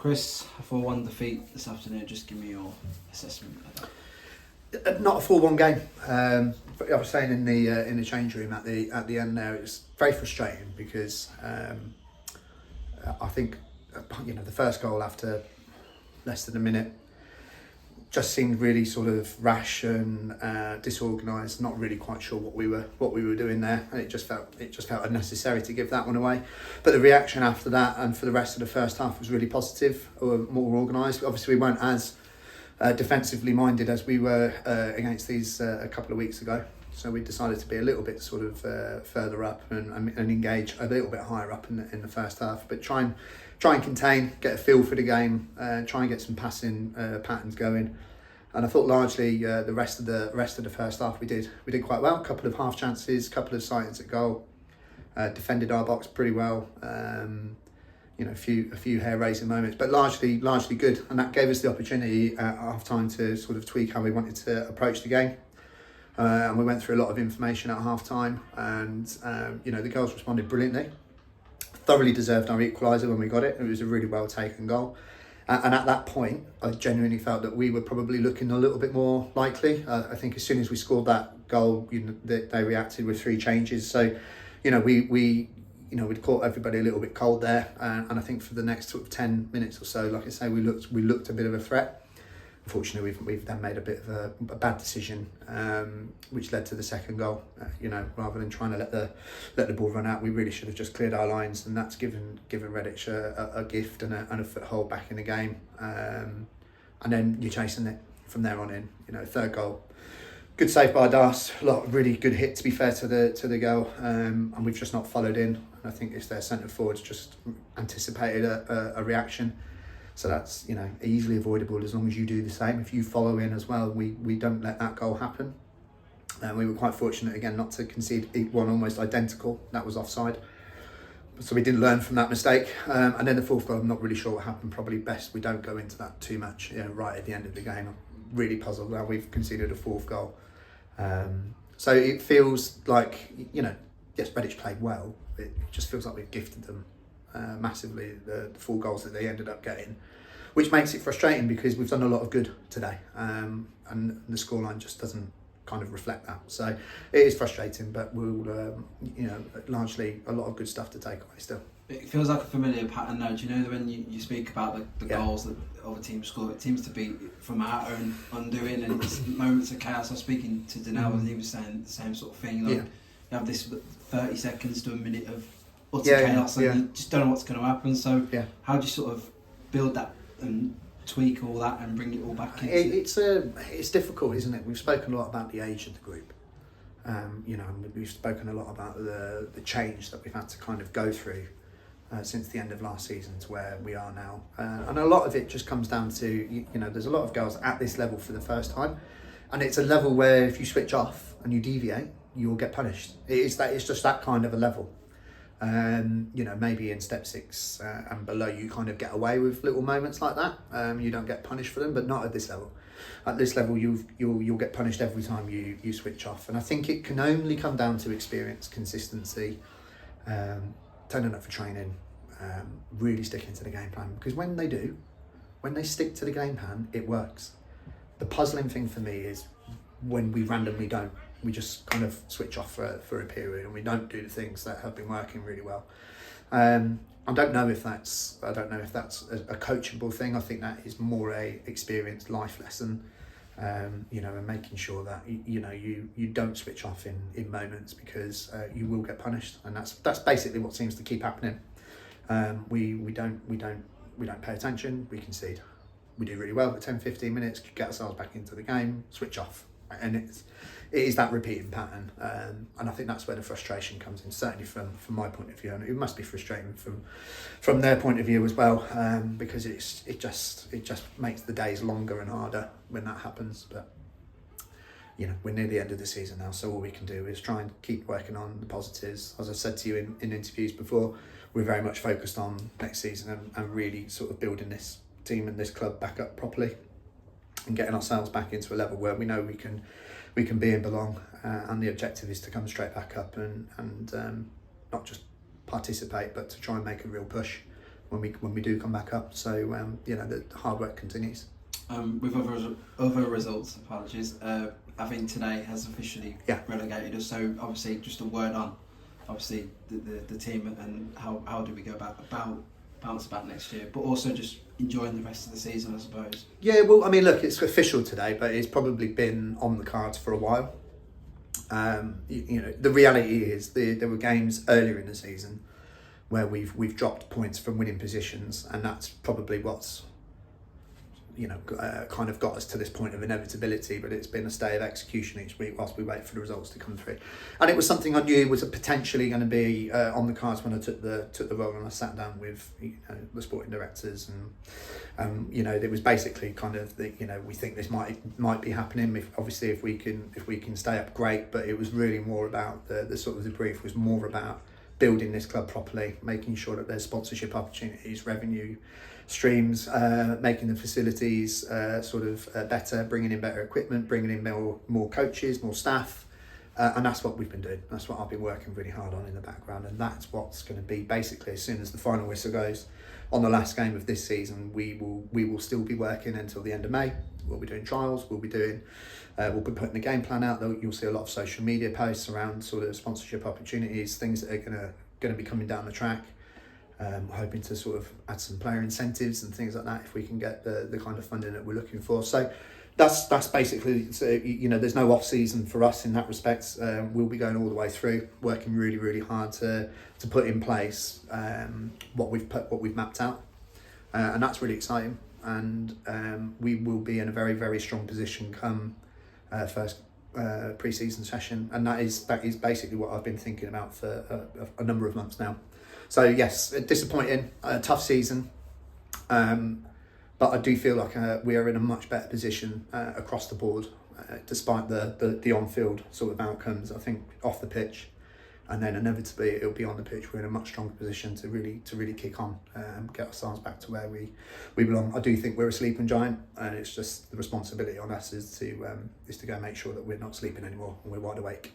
Chris, a 4-1 defeat this afternoon. Just give me your assessment of that. Not a 4-1 game. But I was saying in the change room at the end there, it's very frustrating because I think the first goal after less than a minute just seemed really sort of rash and disorganised. Not really quite sure what we were doing there, and it just felt unnecessary to give that one away. But the reaction after that and for the rest of the first half was really positive, or more organised. Obviously, we weren't as defensively minded as we were against these a couple of weeks ago. So we decided to be a little bit sort of further up and engage a little bit higher up in the first half, but try and contain, get a feel for the game, try and get some passing patterns going. And I thought largely the rest of the first half we did quite well. A couple of half chances, a couple of sightings at goal, defended our box pretty well. A few hair raising moments, but largely good, and that gave us the opportunity at half time to sort of tweak how we wanted to approach the game. And we went through a lot of information at half time, and the girls responded brilliantly. Thoroughly deserved our equaliser when we got it. It was a really well taken goal, and at that point I genuinely felt that we were probably looking a little bit more likely. I think as soon as we scored that goal, they reacted with 3 changes. So we'd caught everybody a little bit cold there, and I think for the next sort of 10 minutes or so, like I say, we looked a bit of a threat. Unfortunately, we've then made a bit of a bad decision, which led to the second goal. Rather than trying to let the ball run out, we really should have just cleared our lines, and that's given Redditch a gift and a foothold back in the game. And then you're chasing it from there on in. Third goal. Good save by Das. A lot of really good hit, to be fair to the girl, and we've just not followed in. And I think if their centre forwards just anticipated a reaction, so that's easily avoidable as long as you do the same. If you follow in as well, we don't let that goal happen. And we were quite fortunate again not to concede one almost identical. That was offside, so we didn't learn from that mistake. And then the fourth goal, I'm not really sure what happened. Probably best we don't go into that too much. Right at the end of the game, I'm really puzzled how we've conceded a fourth goal. So it feels like, yes, Redditch played well. It just feels like we've gifted them massively the 4 goals that they ended up getting, which makes it frustrating because we've done a lot of good today, and the scoreline just doesn't kind of reflect that. So it is frustrating, but we'll, largely a lot of good stuff to take away still. It feels like a familiar pattern now. Do you know that when you speak about the goals that other teams score, it seems to be from our own undoing, and it's moments of chaos. I was speaking to Danelle and he was saying the same sort of thing. You have this 30 seconds to a minute of utter chaos, and you just don't know what's going to happen. So how do you sort of build that and tweak all that and bring it all back in? It's difficult, isn't it? We've spoken a lot about the age of the group. And we've spoken a lot about the change that we've had to kind of go through since the end of last season to where we are now, and a lot of it just comes down to there's a lot of girls at this level for the first time, and it's a level where if you switch off and you deviate, you will get punished. It's just that kind of a level. Maybe in step 6 and below you kind of get away with little moments like that. You don't get punished for them, but not at this level. At this level, you'll get punished every time you switch off, and I think it can only come down to experience, consistency, turning up for training, really sticking to the game plan. Because when they stick to the game plan, it works. The puzzling thing for me is when we randomly don't. We just kind of switch off for a period and we don't do the things that have been working really well. I don't know if that's a coachable thing. I think that is more a experienced life lesson, and making sure that you don't switch off in moments, because you will get punished, and that's basically what seems to keep happening. We don't pay attention, we concede. We do really well for 10-15 minutes, get ourselves back into the game, switch off, and it is that repeating pattern, and I think that's where the frustration comes in, certainly from my point of view, and it must be frustrating from their point of view as well, because it just makes the days longer and harder when that happens. But we're near the end of the season now, so all we can do is try and keep working on the positives. As I said to you in interviews before, we're very much focused on next season and really sort of building this team and this club back up properly, and getting ourselves back into a level where we know we can be and belong, and the objective is to come straight back up and not just participate, but to try and make a real push when we do come back up. So the hard work continues. With other results, apologies. I think today has officially relegated us. So obviously, just a word on obviously the team and how do we go about bounce back next year, but also just enjoying the rest of the season, I suppose. Yeah, well, I mean, look, it's official today, but it's probably been on the cards for a while. The reality is there were games earlier in the season where we've dropped points from winning positions, and that's probably what's kind of got us to this point of inevitability. But it's been a stay of execution each week whilst we wait for the results to come through, and it was something I knew was potentially going to be on the cards when I took the role, and I sat down with the sporting directors, and it was basically kind of we think this might be happening if we can stay up, great, but it was really more about the sort of the brief was more about building this club properly, making sure that there's sponsorship opportunities, revenue streams, making the facilities better, bringing in better equipment, bringing in more coaches, more staff, and that's what we've been doing. That's what I've been working really hard on in the background, and that's what's going to be basically as soon as the final whistle goes on the last game of this season. We will still be working until the end of May. We'll be doing trials. We'll be putting a game plan out. You'll see a lot of social media posts around sort of sponsorship opportunities, things that are going to be coming down the track. Hoping to sort of add some player incentives and things like that if we can get the kind of funding that we're looking for. So that's basically, there's no off season for us in that respect. We'll be going all the way through, working really, really hard to put in place what we've mapped out, and that's really exciting. And we will be in a very, very strong position come first pre-season session, and that is basically what I've been thinking about for a number of months now. So yes, disappointing, tough season, but I do feel like we are in a much better position across the board, despite the on-field sort of outcomes. I think off the pitch, and then inevitably it'll be on the pitch. We're in a much stronger position to really kick on, get ourselves back to where we belong. I do think we're a sleeping giant, and it's just the responsibility on us is to go make sure that we're not sleeping anymore and we're wide awake.